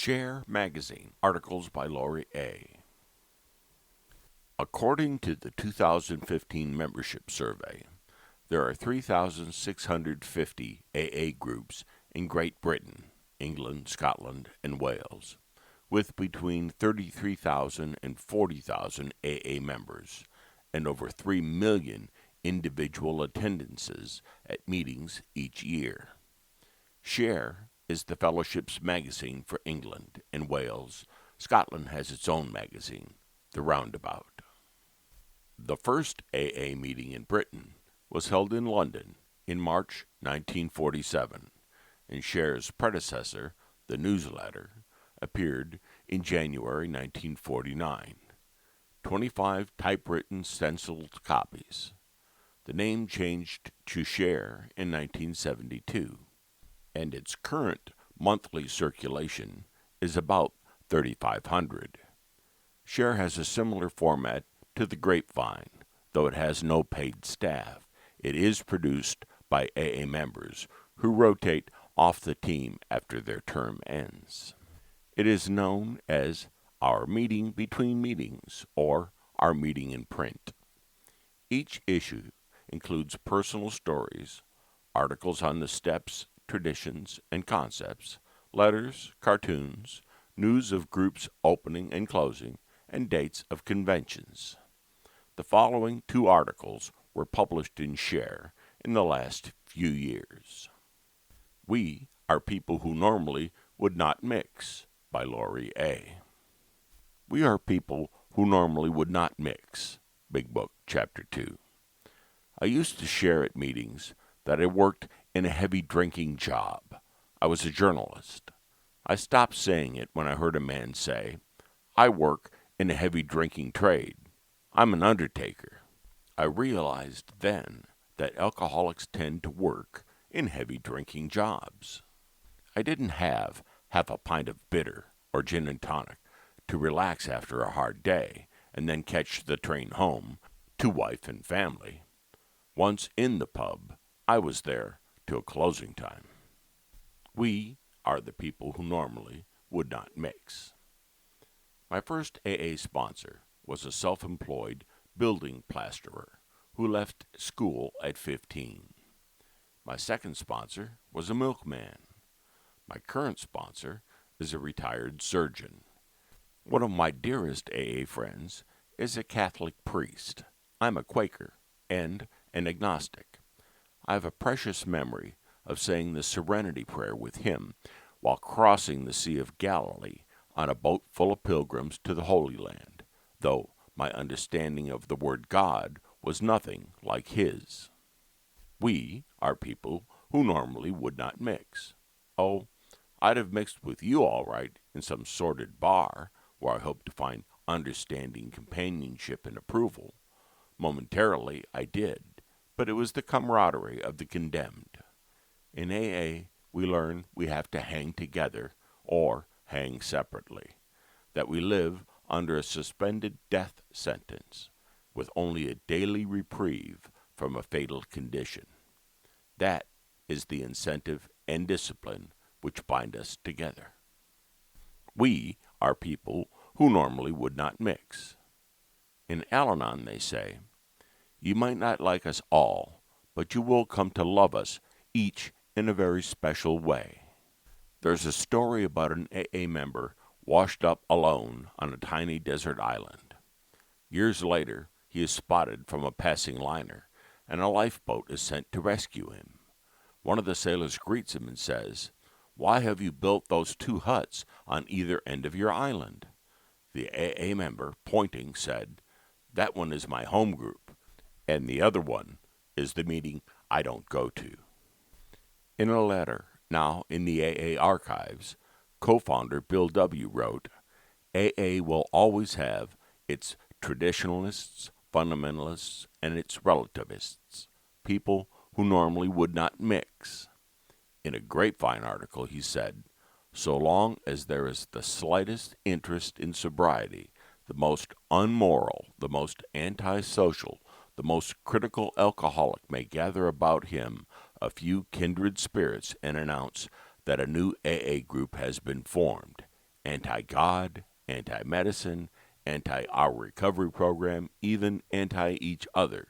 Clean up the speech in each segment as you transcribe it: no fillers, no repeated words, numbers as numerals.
Share Magazine, articles by Laurie A. According to the 2015 membership survey, there are 3,650 AA groups in Great Britain, England, Scotland, and Wales, with between 33,000 and 40,000 AA members, and over 3 million individual attendances at meetings each year. Share is the Fellowship's magazine for England and Wales. Scotland has its own magazine, The Roundabout. The first AA meeting in Britain was held in London in March 1947, and Share's predecessor, the newsletter, appeared in January 1949. 25 typewritten stenciled copies. The name changed to Share in 1972. And its current monthly circulation is about 3,500. Share has a similar format to the Grapevine, though it has no paid staff. It is produced by AA members who rotate off the team after their term ends. It is known as Our Meeting Between Meetings or Our Meeting in Print. Each issue includes personal stories, articles on the steps, traditions, and concepts, letters, cartoons, news of groups opening and closing, and dates of conventions. The following 2 articles were published in Share in the last few years. We Are People Who Normally Would Not Mix, by Laurie A. We Are People Who Normally Would Not Mix, Big Book, Chapter 2. I used to share at meetings that I worked in a heavy drinking job. I was a journalist. I stopped saying it when I heard a man say, I work in a heavy drinking trade. I'm an undertaker. I realized then that alcoholics tend to work in heavy drinking jobs. I didn't have half a pint of bitter or gin and tonic to relax after a hard day and then catch the train home to wife and family. Once in the pub, I was there till closing time. We are the people who normally would not mix. My first AA sponsor was a self-employed building plasterer who left school at 15. My second sponsor was a milkman. My current sponsor is a retired surgeon. One of my dearest AA friends is a Catholic priest. I'm a Quaker and an agnostic. I have a precious memory of saying the Serenity Prayer with him while crossing the Sea of Galilee on a boat full of pilgrims to the Holy Land, though my understanding of the word God was nothing like his. We are people who normally would not mix. Oh, I'd have mixed with you all right in some sordid bar where I hoped to find understanding, companionship, and approval. Momentarily I did, but it was the camaraderie of the condemned. In AA, we learn we have to hang together or hang separately, that we live under a suspended death sentence with only a daily reprieve from a fatal condition. That is the incentive and discipline which bind us together. We are people who normally would not mix. In Al-Anon they say, you might not like us all, but you will come to love us each in a very special way. There's a story about an AA member washed up alone on a tiny desert island. Years later, he is spotted from a passing liner, and a lifeboat is sent to rescue him. One of the sailors greets him and says, why have you built those 2 huts on either end of your island? The AA member, pointing, said, that one is my home group, and the other one is the meeting I don't go to. In a letter now in the AA archives, co-founder Bill W. wrote, AA will always have its traditionalists, fundamentalists, and its relativists, people who normally would not mix. In a Grapevine article, he said, so long as there is the slightest interest in sobriety, the most unmoral, the most antisocial, the most critical alcoholic may gather about him a few kindred spirits and announce that a new AA group has been formed. anti-God, anti-medicine, anti-our recovery program, even anti-each other.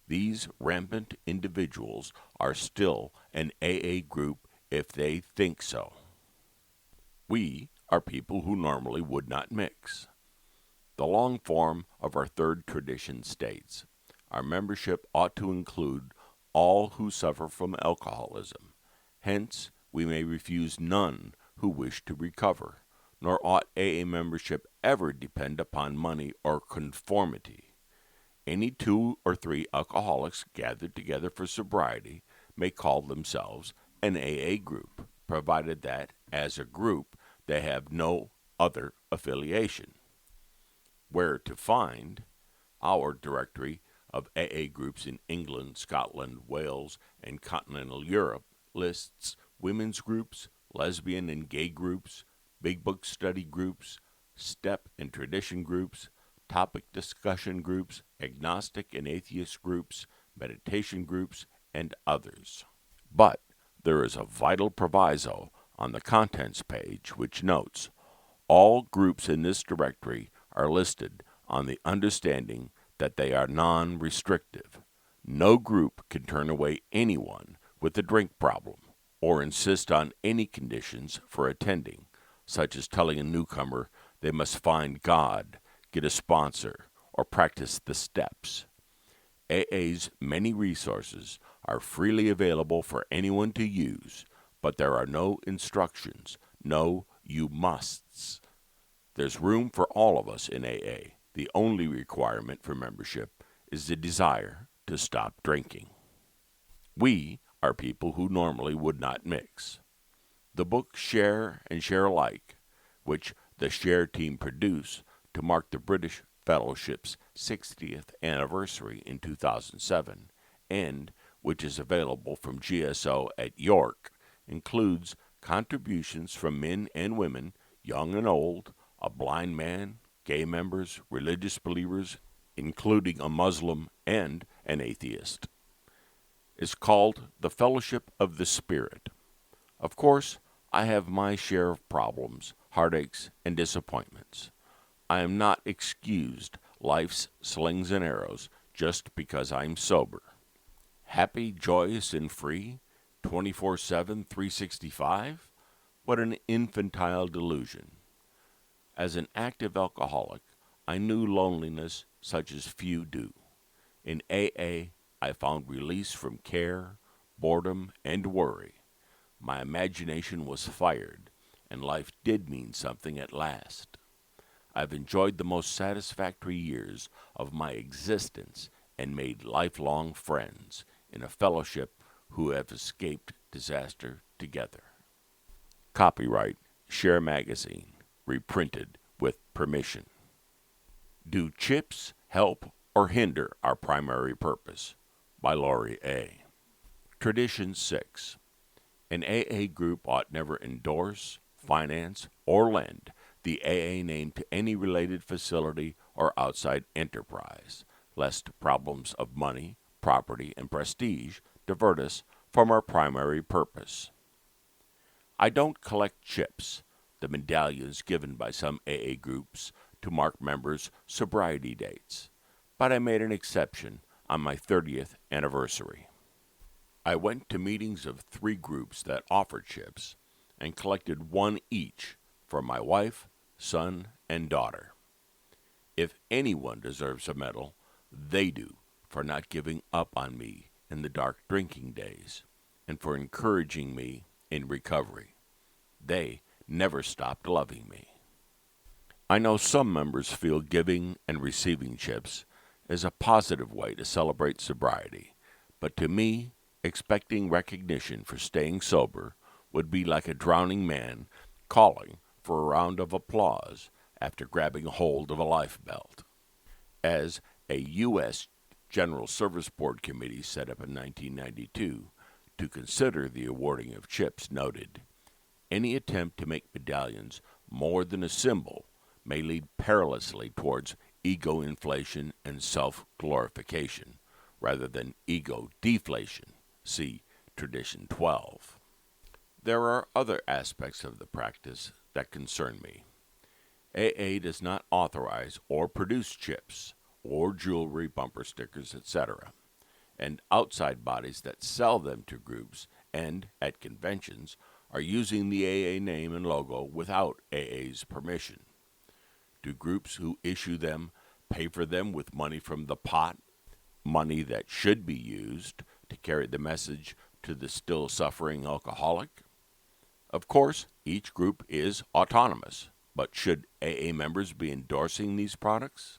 These rampant individuals are still an AA group if they think so. We are people who normally would not mix. The long form of our third tradition states, our membership ought to include all who suffer from alcoholism. Hence, we may refuse none who wish to recover, nor ought AA membership ever depend upon money or conformity. Any 2 or 3 alcoholics gathered together for sobriety may call themselves an AA group, provided that, as a group, they have no other affiliation. Where to find our directory of AA groups in England, Scotland, Wales, and continental Europe lists women's groups, lesbian and gay groups, big book study groups, step and tradition groups, topic discussion groups, agnostic and atheist groups, meditation groups, and others. But there is a vital proviso on the contents page which notes all groups in this directory are listed on the understanding that they are non-restrictive. No group can turn away anyone with a drink problem or insist on any conditions for attending, such as telling a newcomer they must find God, get a sponsor, or practice the steps. AA's many resources are freely available for anyone to use, but there are no instructions, no you musts. There's room for all of us in AA. The only requirement for membership is the desire to stop drinking. We are people who normally would not mix. The book Share and Share Alike, which the Share team produced to mark the British Fellowship's 60th anniversary in 2007, and which is available from GSO at York, includes contributions from men and women, young and old, a blind man, gay members, religious believers, including a Muslim and an atheist. It's called The Fellowship of the Spirit. Of course, I have my share of problems, heartaches, and disappointments. I am not excused life's slings and arrows just because I'm sober. Happy, joyous, and free, 24/7, 365? What an infantile delusion. As an active alcoholic, I knew loneliness such as few do. In AA, I found release from care, boredom, and worry. My imagination was fired, and life did mean something at last. I've enjoyed the most satisfactory years of my existence and made lifelong friends in a fellowship who have escaped disaster together. Copyright Share Magazine, reprinted with permission. Do chips help or hinder our primary purpose? By Laurie A. Tradition 6. An AA group ought never endorse, finance, or lend the AA name to any related facility or outside enterprise, lest problems of money, property, and prestige divert us from our primary purpose. I don't collect chips, the medallions given by some AA groups to mark members' sobriety dates, but I made an exception on my 30th anniversary. I went to meetings of 3 groups that offered chips and collected one each for my wife, son, and daughter. If anyone deserves a medal, they do for not giving up on me in the dark drinking days and for encouraging me in recovery. They never stopped loving me. I know some members feel giving and receiving chips is a positive way to celebrate sobriety, but to me, expecting recognition for staying sober would be like a drowning man calling for a round of applause after grabbing hold of a life belt. As a U.S. General Service Board committee set up in 1992 to consider the awarding of chips noted, any attempt to make medallions more than a symbol may lead perilously towards ego inflation and self-glorification, rather than ego deflation. See Tradition 12. There are other aspects of the practice that concern me. AA does not authorize or produce chips or jewelry, bumper stickers, etc., and outside bodies that sell them to groups and at conventions are using the AA name and logo without AA's permission. Do groups who issue them pay for them with money from the pot, money that should be used to carry the message to the still suffering alcoholic? Of course, each group is autonomous, but should AA members be endorsing these products?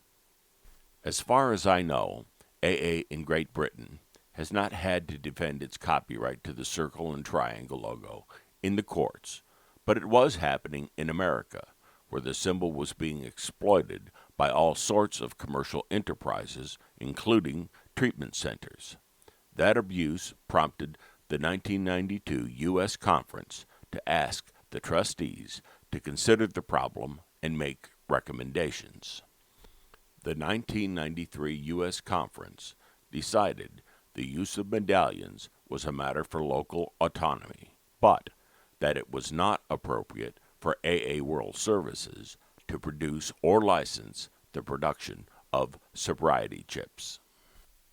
As far as I know, AA in Great Britain has not had to defend its copyright to the circle and triangle logo in the courts, but it was happening in America, where the symbol was being exploited by all sorts of commercial enterprises, including treatment centers. That abuse prompted the 1992 U.S. Conference to ask the trustees to consider the problem and make recommendations. The 1993 U.S. Conference decided the use of medallions was a matter for local autonomy, but that it was not appropriate for AA World Services to produce or license the production of sobriety chips.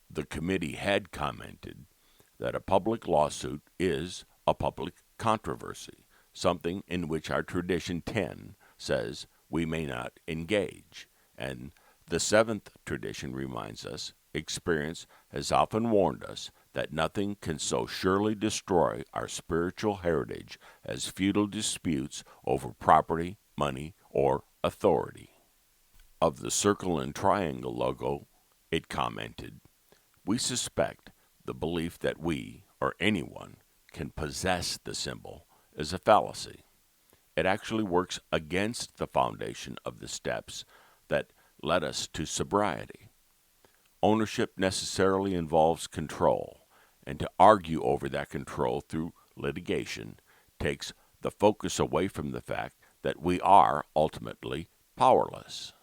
The committee had commented that a public lawsuit is a public controversy, something in which our tradition 10 says we may not engage, and the seventh tradition reminds us experience has often warned us that nothing can so surely destroy our spiritual heritage as feudal disputes over property, money, or authority. Of the circle and triangle logo, it commented, "We suspect the belief that we, or anyone, can possess the symbol is a fallacy. It actually works against the foundation of the steps that led us to sobriety. Ownership necessarily involves control, and to argue over that control through litigation takes the focus away from the fact that we are ultimately powerless."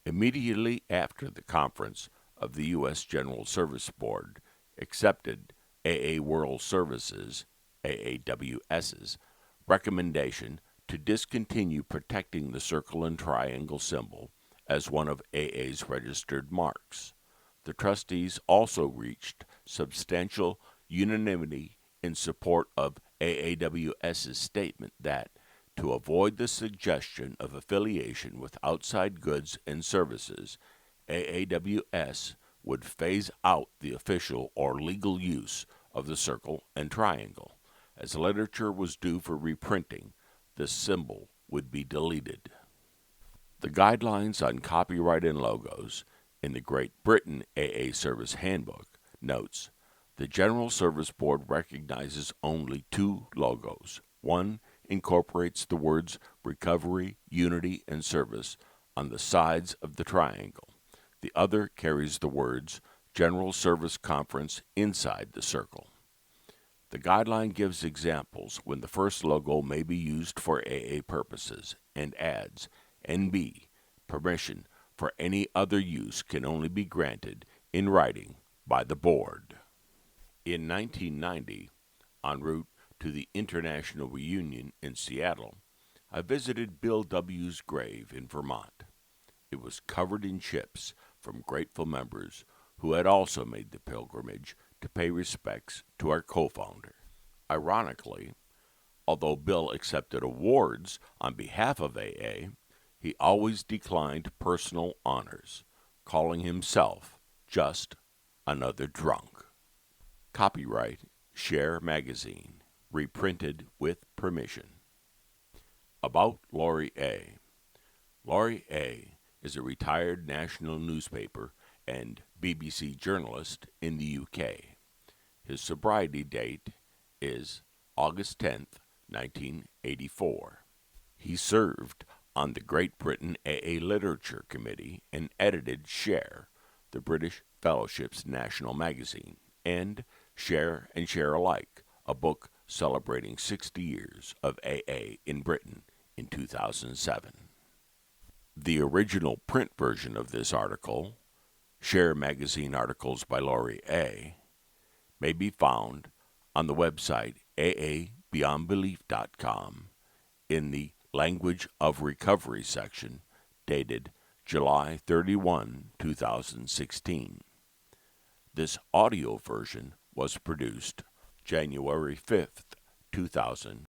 Immediately after the conference of the U.S. General Service Board accepted AA World Services, AAWS's, recommendation to discontinue protecting the circle and triangle symbol as one of AA's registered marks. The trustees also reached substantial unanimity in support of AAWS's statement that, to avoid the suggestion of affiliation with outside goods and services, AAWS would phase out the official or legal use of the circle and triangle. As literature was due for reprinting, this symbol would be deleted. The guidelines on copyright and logos in the Great Britain AA Service Handbook notes, the General Service Board recognizes only two logos. One incorporates the words recovery, unity, and service on the sides of the triangle. The other carries the words General Service Conference inside the circle. The guideline gives examples when the first logo may be used for AA purposes and adds, NB, permission for any other use can only be granted in writing by the board. In 1990, en route to the International Reunion in Seattle, I visited Bill W.'s grave in Vermont. It was covered in chips from grateful members who had also made the pilgrimage to pay respects to our co-founder. Ironically, although Bill accepted awards on behalf of AA, he always declined personal honors, calling himself just another drunk. Copyright Share Magazine, reprinted with permission. About Laurie A. Laurie A. is a retired national newspaper and BBC journalist in the UK. His sobriety date is August 10th, 1984. He served on the Great Britain AA Literature Committee and edited Share, the British Fellowship's national magazine, and Share and Share Alike, a book celebrating 60 years of AA in Britain in 2007. The original print version of this article, Share Magazine Articles by Laurie A., may be found on the website aabeyondbelief.com in the Language of Recovery section, dated July 31, 2016. This audio version was produced January 5th, 2000.